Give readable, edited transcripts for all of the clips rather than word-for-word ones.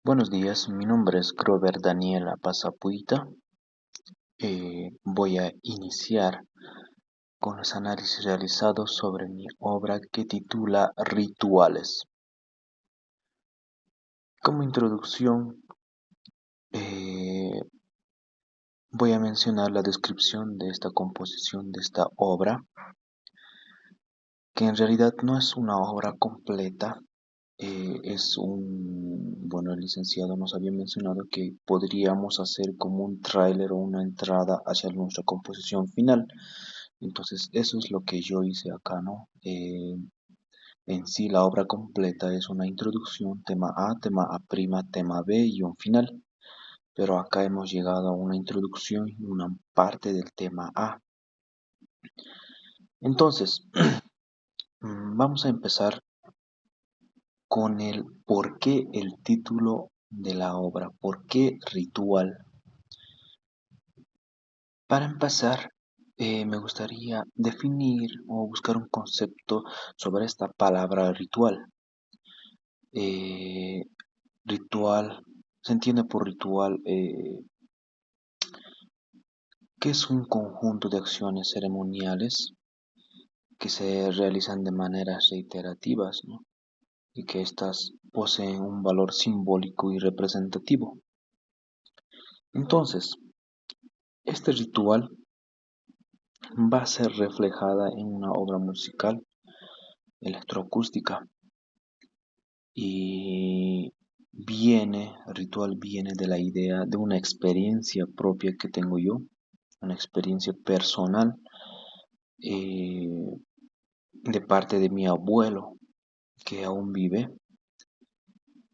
Buenos días, mi nombre es Grover Daniela Pasapuita. Voy a iniciar con los análisis realizados sobre mi obra que titula Rituales. Como introducción, eh, voy a mencionar la descripción de esta composición de esta obra, que en realidad no es una obra completa. Bueno, el licenciado nos había mencionado que podríamos hacer como un tráiler o una entrada hacia nuestra composición final. Entonces, eso es lo que yo hice acá, ¿no? En sí, la obra completa es una introducción, tema A', tema B y un final. Pero acá hemos llegado a una introducción y una parte del tema A. Entonces, vamos a empezar con el por qué el título de la obra, por qué ritual. Para empezar, me gustaría definir o buscar un concepto sobre esta palabra ritual. Eh, Ritual, se entiende por ritual que es un conjunto de acciones ceremoniales que se realizan de maneras reiterativas, ¿no? Y que éstas poseen un valor simbólico y representativo. Entonces, este ritual va a ser reflejada en una obra musical electroacústica y ritual viene de la idea de una experiencia propia que tengo yo, una experiencia personal eh, de parte de mi abuelo que aún vive.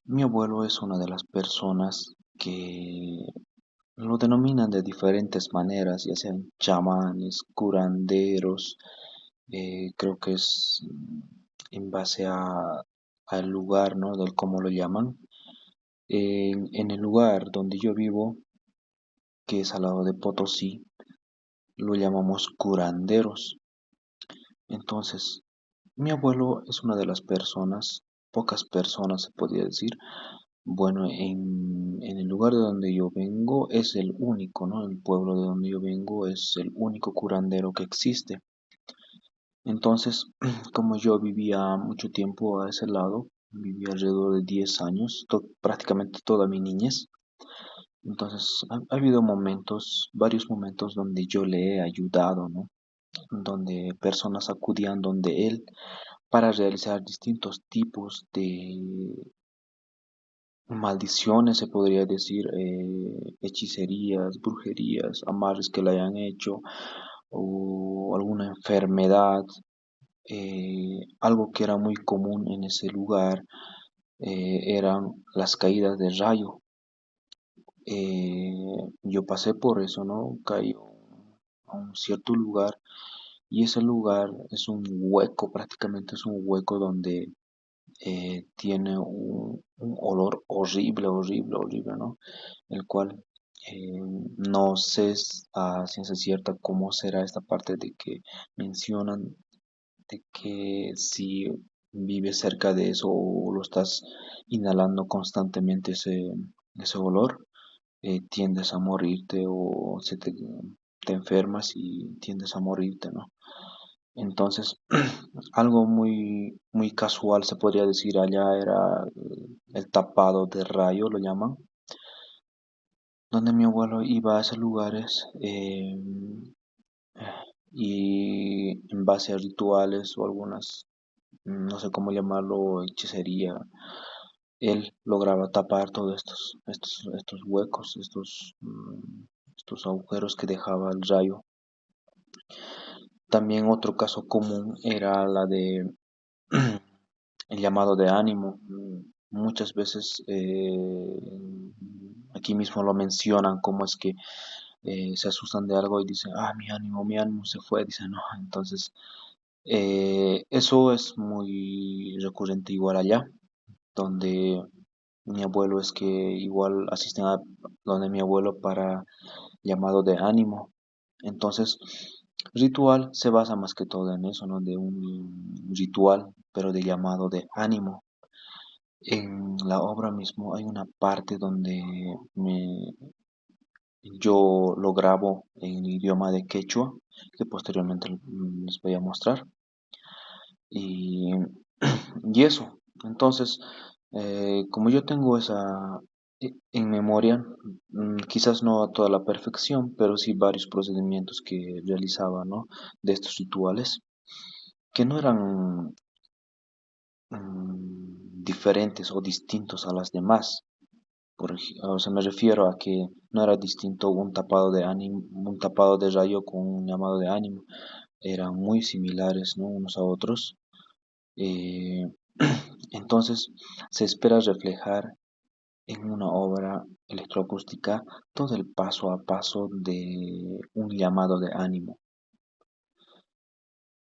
Mi abuelo es una de las personas que lo denominan de diferentes maneras, ya sean chamanes, curanderos, creo que es en base al lugar, ¿no? Del cómo lo llaman. En el lugar donde yo vivo, que es al lado de Potosí, lo llamamos curanderos. Entonces, mi abuelo es una de las personas, pocas personas se podría decir, bueno, en el lugar de donde yo vengo es el único, ¿no? El pueblo de donde yo vengo es el único curandero que existe. Entonces, como yo vivía mucho tiempo a ese lado, viví alrededor de 10 años, prácticamente toda mi niñez. Entonces, ha habido momentos, varios momentos donde yo le he ayudado, ¿no? Donde personas acudían donde él para realizar distintos tipos de maldiciones, se podría decir, hechicerías, brujerías, amarres que le hayan hecho o alguna enfermedad, algo que era muy común en ese lugar eran las caídas de rayo. Yo pasé por eso, ¿no? Caí a un cierto lugar y ese lugar es un hueco, prácticamente es un hueco donde tiene un olor horrible, horrible, horrible, ¿no? El cual no sé a ciencia cierta cómo será esta parte de que mencionan de que si vives cerca de eso o lo estás inhalando constantemente ese olor, tiendes a morirte o te enfermas y tiendes a morirte, ¿no? Entonces, algo muy, muy casual se podría decir allá era el tapado de rayo, lo llaman, donde mi abuelo iba a esos lugares y en base a rituales o algunas, no sé cómo llamarlo, hechicería, él lograba tapar todos estos huecos, estos agujeros que dejaba el rayo. También otro caso común era la de el llamado de ánimo. Muchas veces aquí mismo lo mencionan como es que se asustan de algo y dicen, ah, mi ánimo se fue, dicen, no, entonces eso es muy recurrente igual allá, donde mi abuelo es que igual asisten a donde mi abuelo para llamado de ánimo. Entonces, ritual se basa más que todo en eso, ¿no? De un ritual, pero de llamado de ánimo. En la obra mismo hay una parte donde yo lo grabo en idioma de quechua, que posteriormente les voy a mostrar. Y, y eso, entonces, como yo tengo esa en memoria, quizás no a toda la perfección, pero sí varios procedimientos que realizaba, ¿no? De estos rituales, que no eran diferentes o distintos a las demás. O sea, me refiero a que no era distinto un tapado de ánimo, un tapado de rayo con un llamado de ánimo. Eran muy similares, ¿no? Unos a otros. Eh, entonces, se espera reflejar en una obra electroacústica todo el paso a paso de un llamado de ánimo.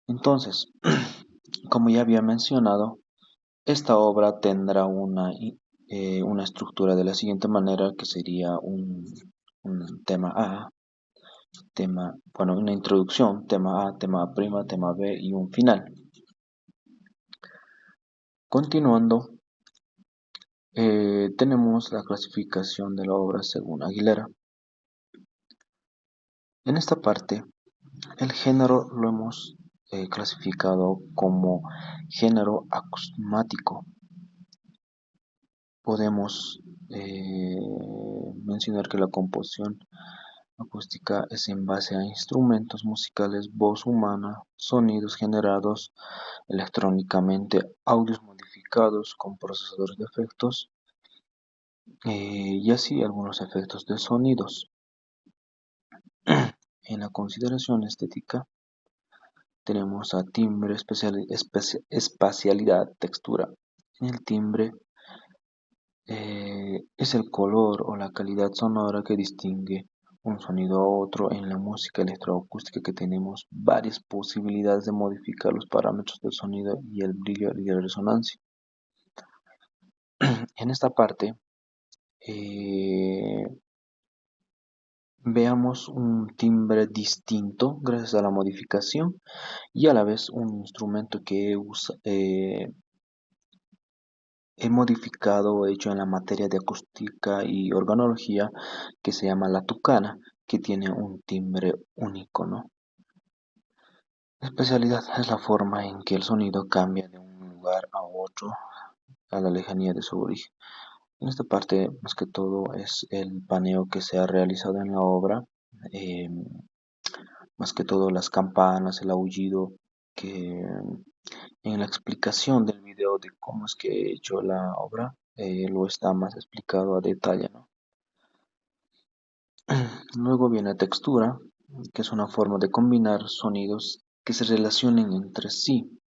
Entonces, como ya había mencionado, esta obra tendrá una estructura de la siguiente manera, que sería un tema A, bueno, una introducción, tema A, tema A', tema B y un final. Continuando, tenemos la clasificación de la obra según Aguilera. En esta parte, el género lo hemos clasificado como género acusmático. Podemos mencionar que la composición acústica es en base a instrumentos musicales, voz humana, sonidos generados electrónicamente, audios modificados con procesadores de efectos y así algunos efectos de sonidos. En la consideración estética tenemos a timbre, espacialidad, textura. En el timbre es el color o la calidad sonora que distingue un sonido a otro. En la música electroacústica que tenemos varias posibilidades de modificar los parámetros del sonido y el brillo y la resonancia. En esta parte eh, veamos un timbre distinto gracias a la modificación y a la vez un instrumento que he modificado o hecho en la materia de acústica y organología, que se llama la tucana, que tiene un timbre único, ¿no? La especialidad es la forma en que el sonido cambia de un lugar a otro a la lejanía de su origen. En esta parte, más que todo, es el paneo que se ha realizado en la obra, eh, más que todo las campanas, el aullido, que en la explicación del video de cómo es que he hecho la obra, lo está más explicado a detalle, ¿no? Luego viene textura, que es una forma de combinar sonidos que se relacionen entre sí.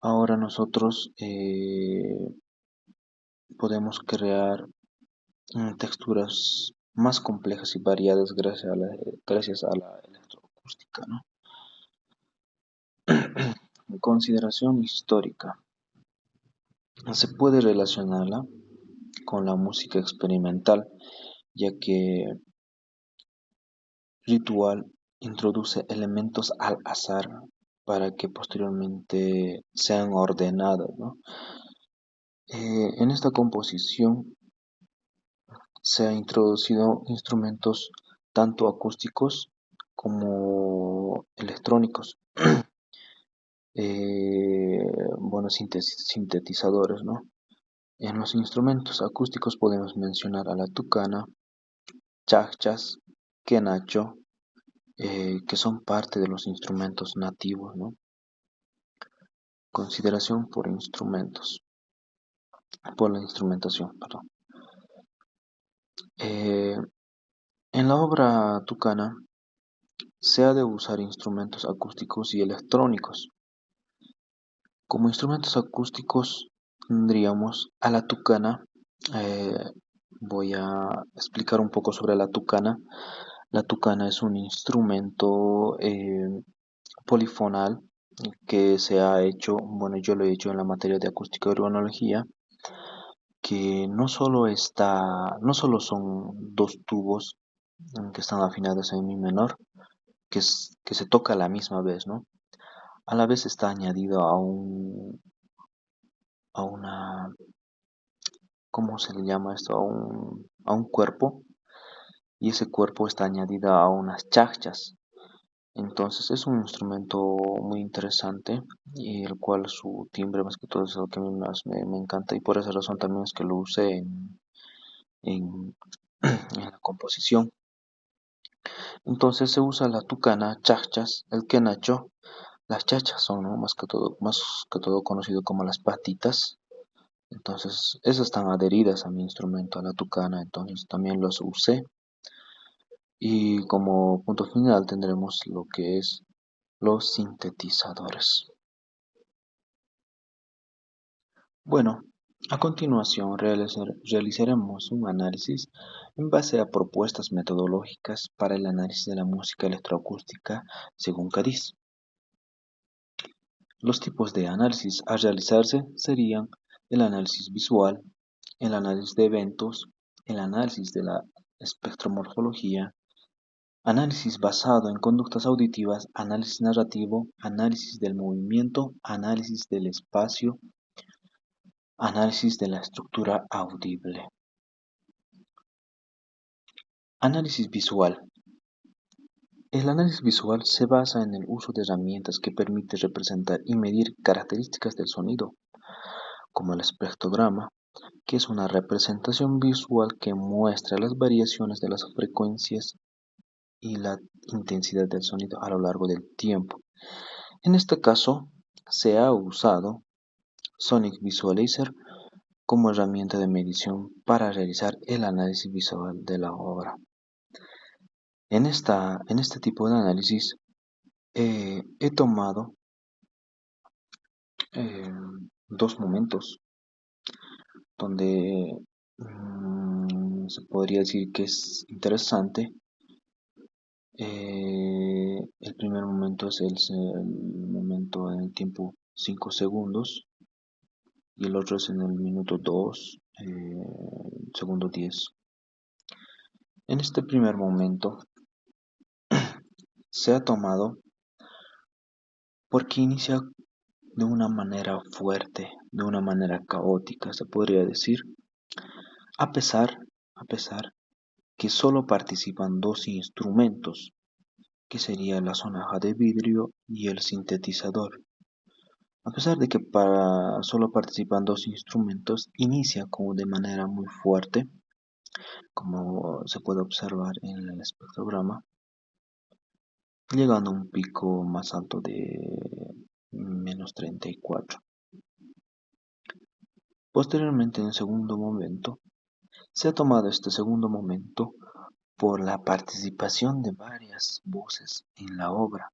Ahora nosotros podemos crear texturas más complejas y variadas gracias a la electroacústica, ¿no? Consideración histórica. Se puede relacionarla con la música experimental, ya que Ritual introduce elementos al azar para que posteriormente sean ordenados, ¿no? En esta composición se han introducido instrumentos tanto acústicos como electrónicos, bueno, sintetizadores, ¿no? En los instrumentos acústicos podemos mencionar a la tucana, chachas, quenacho, que son parte de los instrumentos nativos, ¿no? Consideración por la instrumentación, perdón. Eh, en la obra tucana se ha de usar instrumentos acústicos y electrónicos. Como instrumentos acústicos tendríamos a la tucana. eh, Voy a explicar un poco sobre la tucana. La tucana es un instrumento polifonal que se ha hecho, bueno, yo lo he hecho en la materia de acústica y organología, que no solo son dos tubos que están afinados en mi menor, que se toca a la misma vez, ¿no? A la vez está añadido a una, ¿cómo se le llama esto? A un cuerpo, y ese cuerpo está añadido a unas chachas. Entonces es un instrumento muy interesante y el cual su timbre más que todo es lo que a mí más me encanta, y por esa razón también es que lo usé en, en la composición. Entonces se usa la tucana, chachas, el quenacho. Las chachas son, ¿no?, más que todo conocido como las patitas. Entonces esas están adheridas a mi instrumento, a la tucana, entonces también los usé. Y como punto final tendremos lo que es los sintetizadores. Bueno, a continuación realizaremos un análisis en base a propuestas metodológicas para el análisis de la música electroacústica según Cádiz. Los tipos de análisis a realizarse serían el análisis visual, el análisis de eventos, el análisis de la espectromorfología, análisis basado en conductas auditivas, análisis narrativo, análisis del movimiento, análisis del espacio, análisis de la estructura audible. Análisis visual. El análisis visual se basa en el uso de herramientas que permiten representar y medir características del sonido, como el espectrograma, que es una representación visual que muestra las variaciones de las frecuencias y la intensidad del sonido a lo largo del tiempo. En este caso, se ha usado Sonic Visualizer como herramienta de medición para realizar el análisis visual de la obra. En este tipo de análisis he tomado eh, dos momentos donde se podría decir que es interesante. El primer momento es el momento en el tiempo 5 segundos, y el otro es en el minuto 2 segundo 10. En este primer momento se ha tomado porque inicia de una manera fuerte, de una manera caótica, se podría decir, a pesar, a pesar que solo participan dos instrumentos, que sería la sonaja de vidrio y el sintetizador. A pesar de que solo participan dos instrumentos, inicia como de manera muy fuerte, como se puede observar en el espectrograma, llegando a un pico más alto de -34. Posteriormente, en el segundo momento, se ha tomado este segundo momento por la participación de varias voces en la obra.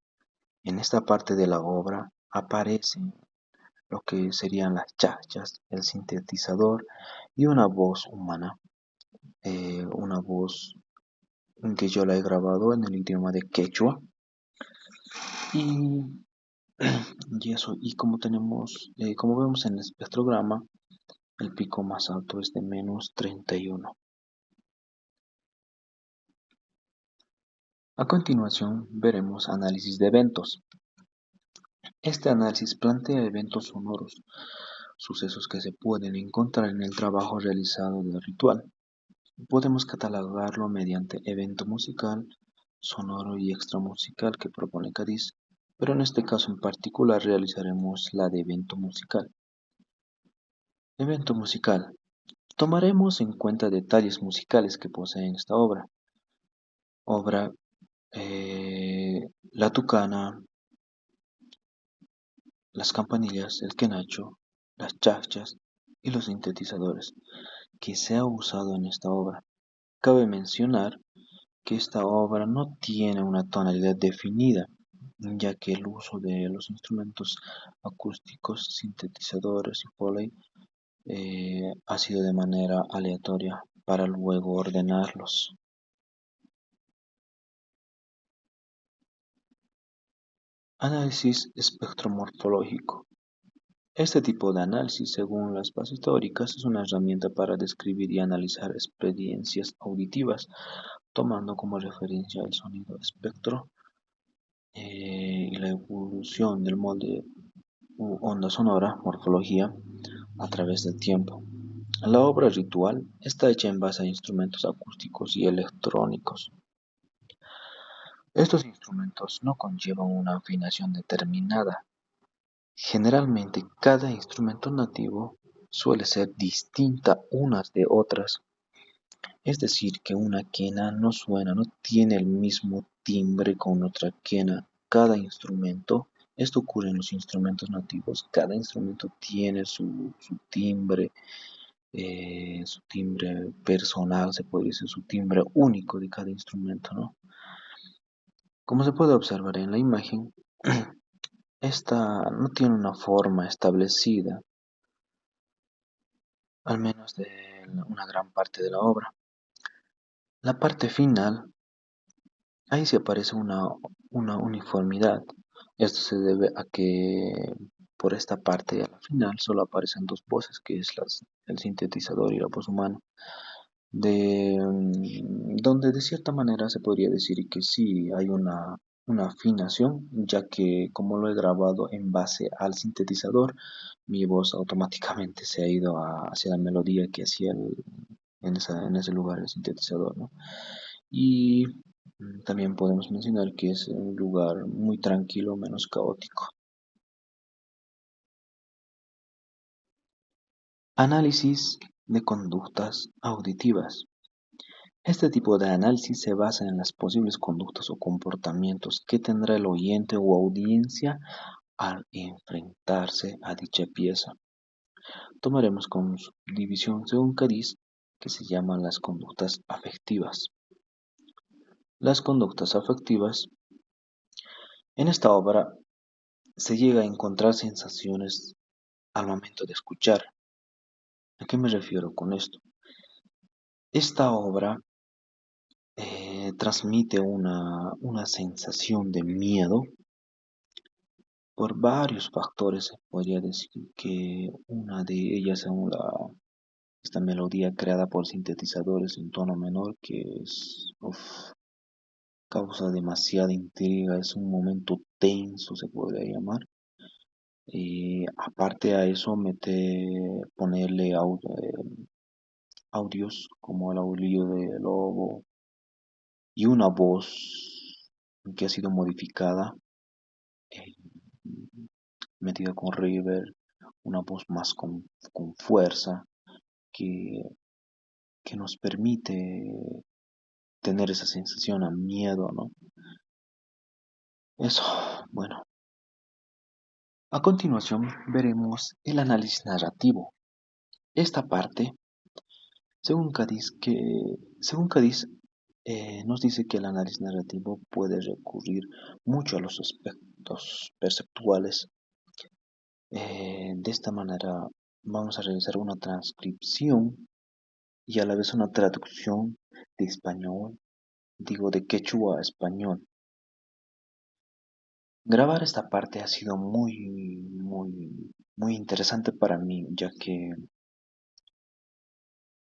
En esta parte de la obra aparecen lo que serían las chachas, el sintetizador y una voz humana, una voz que yo la he grabado en el idioma de quechua. Y, y eso, y como vemos en el espectrograma, el pico más alto es de -31. A continuación veremos análisis de eventos. Este análisis plantea eventos sonoros, sucesos que se pueden encontrar en el trabajo realizado del ritual. Podemos catalogarlo mediante evento musical, sonoro y extramusical que propone Cádiz, pero en este caso en particular realizaremos la de evento musical. Evento musical. Tomaremos en cuenta detalles musicales que poseen esta obra. Obra, la tucana, las campanillas, el quenacho, las chachas y los sintetizadores que se ha usado en esta obra. Cabe mencionar que esta obra no tiene una tonalidad definida, ya que el uso de los instrumentos acústicos, sintetizadores y Foley ha sido de manera aleatoria para luego ordenarlos. Análisis espectromorfológico. Este tipo de análisis, según las bases teóricas, es una herramienta para describir y analizar experiencias auditivas, tomando como referencia el sonido espectro y la evolución del molde u onda sonora, morfología, a través del tiempo. La obra ritual está hecha en base a instrumentos acústicos y electrónicos. Estos instrumentos no conllevan una afinación determinada. Generalmente, cada instrumento nativo suele ser distinta unas de otras. Es decir, que una quena no suena, no tiene el mismo timbre con otra quena. Cada instrumento, esto ocurre en los instrumentos nativos, cada instrumento tiene su timbre personal, se puede decir, su timbre único de cada instrumento, ¿no? Como se puede observar en la imagen, esta no tiene una forma establecida, al menos de una gran parte de la obra. La parte final, ahí sí aparece una uniformidad. Esto se debe a que por esta parte a la final solo aparecen dos voces, que es el sintetizador y la voz humana. Donde de cierta manera se podría decir que sí hay una afinación, ya que como lo he grabado en base al sintetizador, mi voz automáticamente se ha ido hacia la melodía que hacía en ese lugar el sintetizador, ¿no? Y también podemos mencionar que es un lugar muy tranquilo, menos caótico. Análisis de conductas auditivas. Este tipo de análisis se basa en las posibles conductas o comportamientos que tendrá el oyente o audiencia al enfrentarse a dicha pieza. Tomaremos como subdivisión según Cadiz, que se llaman las conductas afectivas. Las conductas afectivas, en esta obra se llega a encontrar sensaciones al momento de escuchar. ¿A qué me refiero con esto? Esta obra transmite una sensación de miedo por varios factores. Se podría decir que una de ellas es esta melodía creada por sintetizadores en tono menor que causa demasiada intriga, es un momento tenso, se podría llamar. Y aparte a eso, ponerle audios como el aullido de lobo y una voz que ha sido modificada, eh, metida con reverb, una voz más con fuerza que, que nos permite tener esa sensación a miedo, ¿no? Eso, bueno. A continuación veremos el análisis narrativo. Esta parte, según según Cádiz, nos dice que el análisis narrativo puede recurrir mucho a los aspectos perceptuales. De esta manera vamos a realizar una transcripción y a la vez una traducción de español, digo de quechua a español. Grabar esta parte ha sido muy interesante para mí, ya que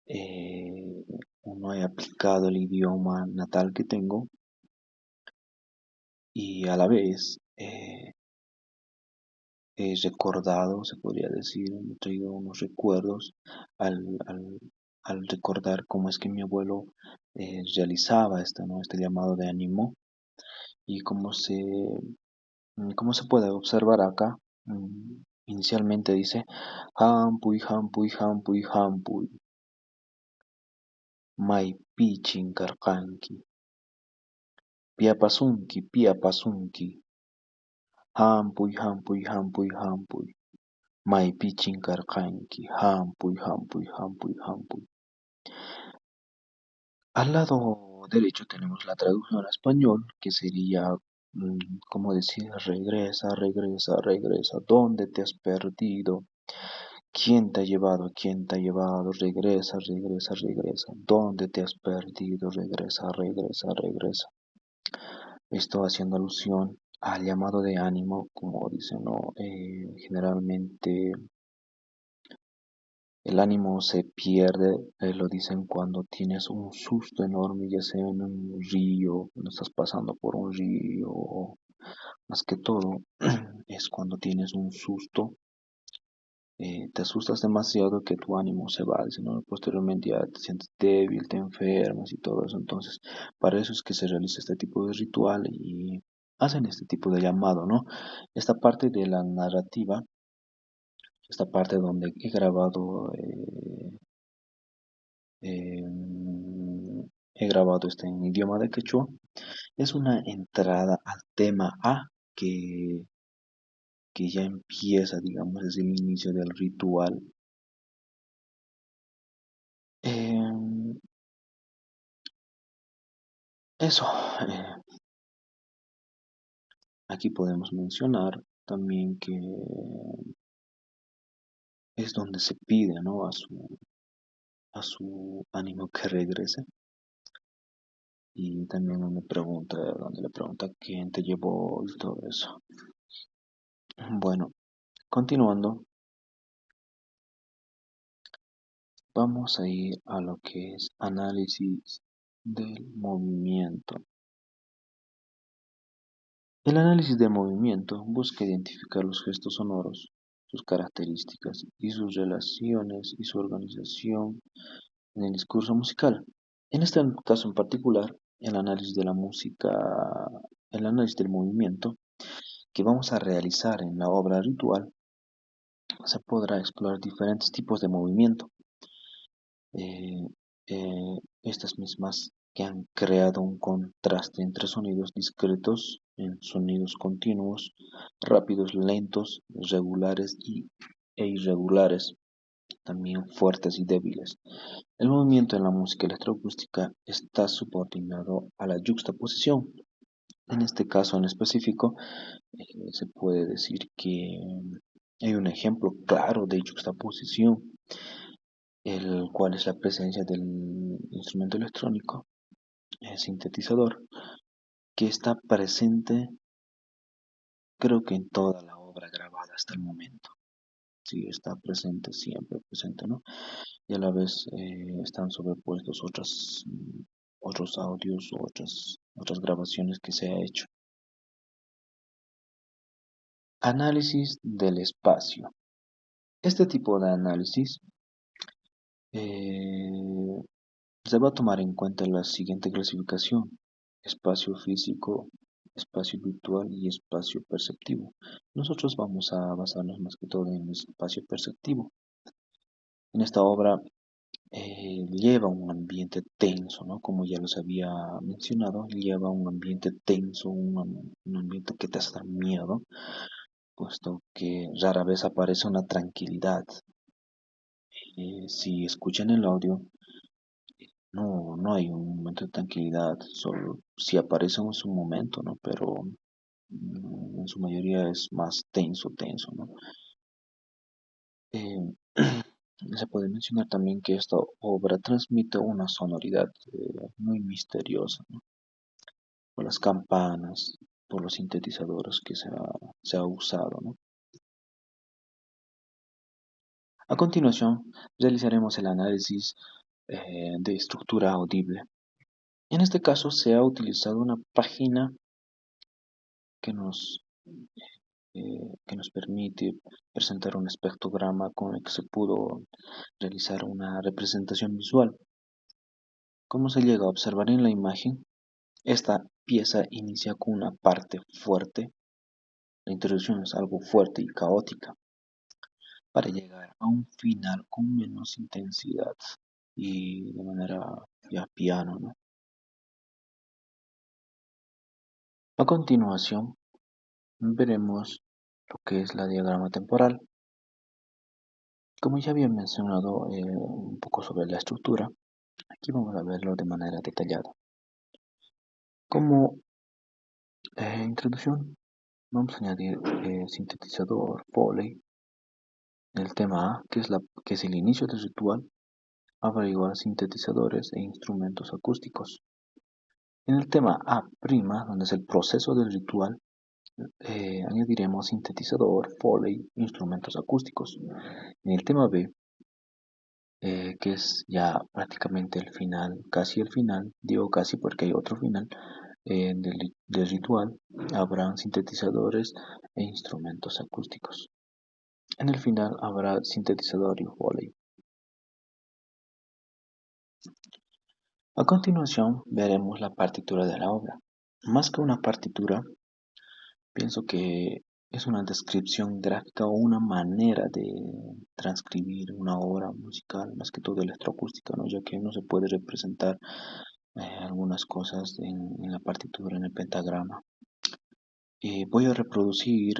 eh, no he aplicado el idioma natal que tengo y a la vez he recordado, se podría decir, he traído unos recuerdos al, al, al recordar cómo es que mi abuelo realizaba esto, ¿no? Este llamado de ánimo y cómo se puede observar acá. Inicialmente dice hampuy, hampuy, hampuy, hampuy, maypichin karqanki, piapasunki, piapasunki, hampuy, hampuy, hampuy, hampuy, maypichin karqanki, hampuy, hampuy, hampuy, hampuy. Al lado derecho tenemos la traducción al español, que sería, como decir, regresa, regresa, regresa, ¿dónde te has perdido? ¿Quién te ha llevado? ¿Quién te ha llevado? Regresa, regresa, regresa. ¿Dónde te has perdido? Regresa, regresa, regresa. Esto haciendo alusión al llamado de ánimo, como dicen, ¿no? Generalmente el ánimo se pierde, lo dicen cuando tienes un susto enorme, ya sea en un río, cuando estás pasando por un río, o más que todo, es cuando tienes un susto te asustas demasiado que tu ánimo se va, ¿no? Posteriormente ya te sientes débil, te enfermas y todo eso. Entonces, para eso es que se realiza este tipo de ritual y hacen este tipo de llamado, ¿no? Esta parte de la narrativa, esta parte donde he grabado, he grabado este en idioma de quechua, es una entrada al tema A que ya empieza, digamos, desde el inicio del ritual. Em, Eso, aquí podemos mencionar también que es donde se pide, ¿no? A su ánimo que regrese. Y también donde le pregunta quién te llevó y todo eso. Bueno, continuando, vamos a ir a lo que es análisis del movimiento. El análisis del movimiento busca identificar los gestos sonoros, sus características y sus relaciones y su organización en el discurso musical. En este caso en particular, el análisis de la música, el análisis del movimiento que vamos a realizar en la obra ritual, se podrá explorar diferentes tipos de movimiento. eh, Estas mismas que han creado un contraste entre sonidos discretos en sonidos continuos, rápidos, lentos, regulares e irregulares, también fuertes y débiles. El movimiento en la música electroacústica está subordinado a la yuxtaposición. En este caso en específico, se puede decir que hay un ejemplo claro de yuxtaposición, el cual es la presencia del instrumento electrónico, el sintetizador, que está presente creo que en toda la obra grabada hasta el momento. Sí, está presente, siempre presente, ¿no? Y a la vez están sobrepuestos otros audios o otras grabaciones que se ha hecho. Análisis del espacio. Este tipo de análisis eh, se va a tomar en cuenta la siguiente clasificación: espacio físico, espacio virtual y espacio perceptivo. Nosotros vamos a basarnos más que todo en el espacio perceptivo. En esta obra lleva un ambiente tenso, ¿no? Como ya los había mencionado, lleva un ambiente tenso, un ambiente que te hace dar miedo, puesto que rara vez aparece una tranquilidad. Si escuchan el audio, no hay un momento de tranquilidad, solo si aparece en su momento, ¿no? Pero en su mayoría es más tenso, ¿no? Eh, Se puede mencionar también que esta obra transmite una sonoridad muy misteriosa, ¿no? Por las campanas, por los sintetizadores que se ha usado, ¿no? A continuación, realizaremos el análisis de estructura audible. En este caso, se ha utilizado una página que que nos permite presentar un espectrograma con el que se pudo realizar una representación visual. Como se llega a observar en la imagen, esta pieza inicia con una parte fuerte, la introducción es algo fuerte y caótica, para llegar a un final con menos intensidad y de manera ya piano, ¿no? A continuación, veremos lo que es la diagrama temporal. Como ya había mencionado un poco sobre la estructura, aquí vamos a verlo de manera detallada. Como introducción, vamos a añadir sintetizador Foley en el tema A, que es el inicio del ritual, averiguar sintetizadores e instrumentos acústicos. En el tema A', donde es el proceso del ritual, añadiremos sintetizador, Foley, instrumentos acústicos. En el tema B, que es ya prácticamente el final, casi el final, digo casi porque hay otro final del ritual, habrán sintetizadores e instrumentos acústicos. En el final habrá sintetizador y Foley. A continuación veremos la partitura de la obra. Más que una partitura, pienso que es una descripción gráfica o una manera de transcribir una obra musical, más que todo electroacústica, ¿no? Ya que no se puede representar algunas cosas en la partitura, en el pentagrama. Voy a reproducir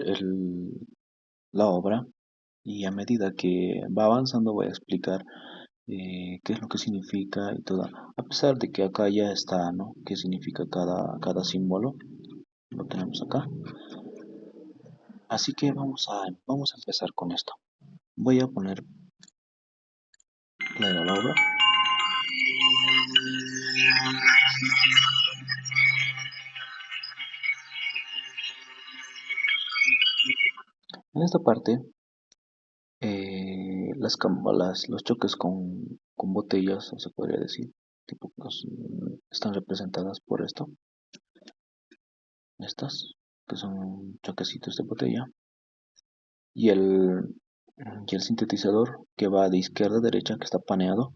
la obra y a medida que va avanzando voy a explicar qué es lo que significa y todo. A pesar de que acá ya está, ¿no? ¿Qué significa cada símbolo? Lo tenemos acá. Así que vamos a empezar con esto. Voy a poner la obra. En esta parte, los choques con botellas, se podría decir, tipo, están representadas por esto, estas, que son choquecitos de botella, y y el sintetizador que va de izquierda a derecha, que está paneado,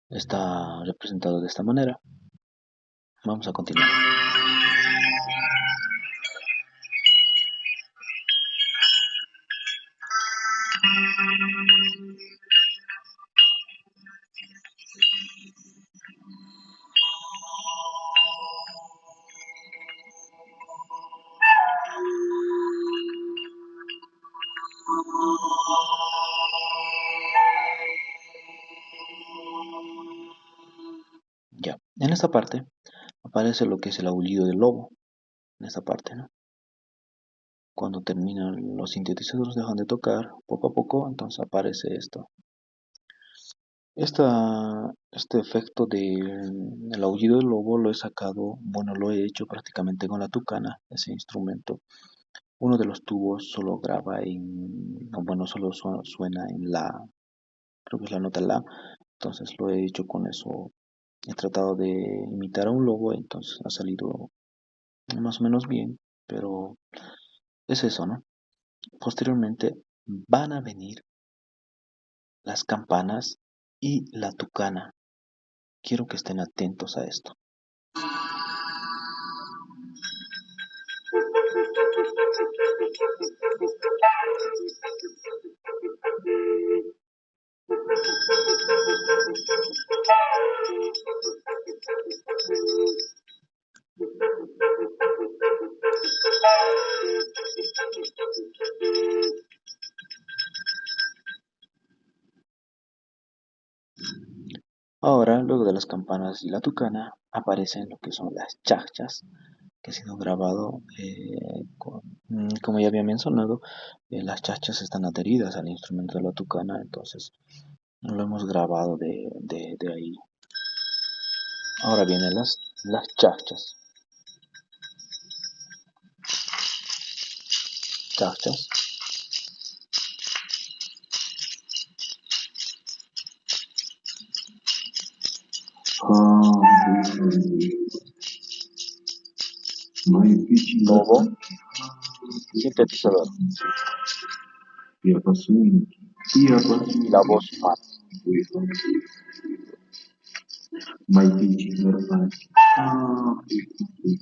está representado de esta manera. Vamos a continuar. Ya, en esta parte aparece lo que es el aullido del lobo, en esta parte, ¿no? Cuando terminan los sintetizadores dejan de tocar, poco a poco, entonces aparece esto. Este efecto del aullido del lobo lo he sacado, bueno, lo he hecho prácticamente con la tucana, ese instrumento. Uno de los tubos solo graba no, bueno, solo suena en la, creo que es la nota la, entonces lo he hecho con eso. He tratado de imitar a un lobo, entonces ha salido más o menos bien, pero es eso, ¿no? Posteriormente van a venir las campanas y la tucana. Quiero que estén atentos a esto. Ahora, luego de las campanas y la tucana, aparecen lo que son las chachas, que ha sido grabado, como ya había mencionado, las chachas están adheridas al instrumento de la tucana, entonces lo hemos grabado de ahí. Ahora vienen las chachas. Chachas. Lobo. Sintetizador. Y la voz humana.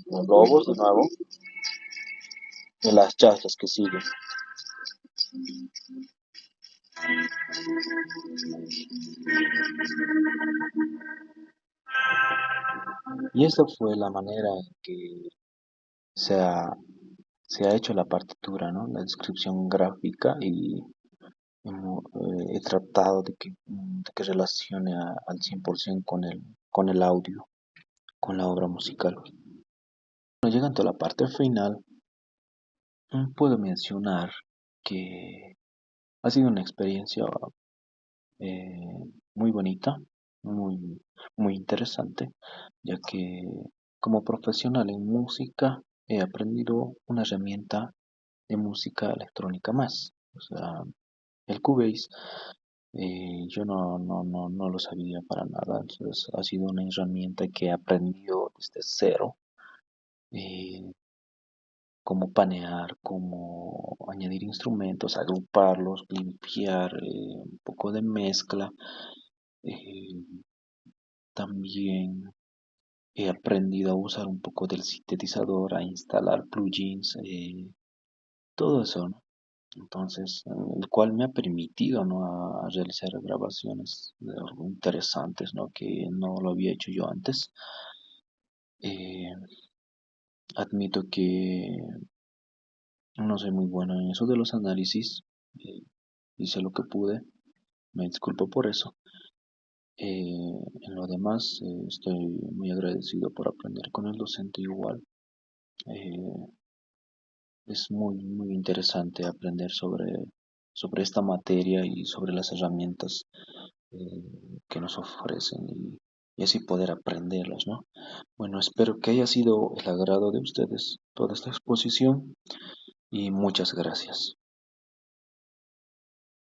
Los lobos de nuevo. Y las chachas que siguen. Y esa fue la manera en que se ha, se ha hecho la partitura, ¿no? La descripción gráfica y he tratado de que relacione al 100% con el audio, con la obra musical. Bueno, llegando a la parte final, puedo mencionar que ha sido una experiencia muy bonita, muy, muy interesante, ya que como profesional en música he aprendido una herramienta de música electrónica más. O sea, el Cubase yo no lo sabía para nada, entonces ha sido una herramienta que he aprendido desde cero. eh, cómo panear, cómo añadir instrumentos, agruparlos, limpiar, un poco de mezcla. Eh, También he aprendido a usar un poco del sintetizador, a instalar plugins, todo eso, ¿no? Entonces, el cual me ha permitido, ¿no? a realizar grabaciones interesantes, ¿no? Que no lo había hecho yo antes. Eh, Admito que no soy muy bueno en eso de los análisis. eh, Hice lo que pude, me disculpo por eso. En lo demás, estoy muy agradecido por aprender con el docente igual. Eh, es muy interesante aprender sobre esta materia y sobre las herramientas que nos ofrecen y así poder aprenderlas, ¿no? Bueno, espero que haya sido el agrado de ustedes toda esta exposición y muchas gracias.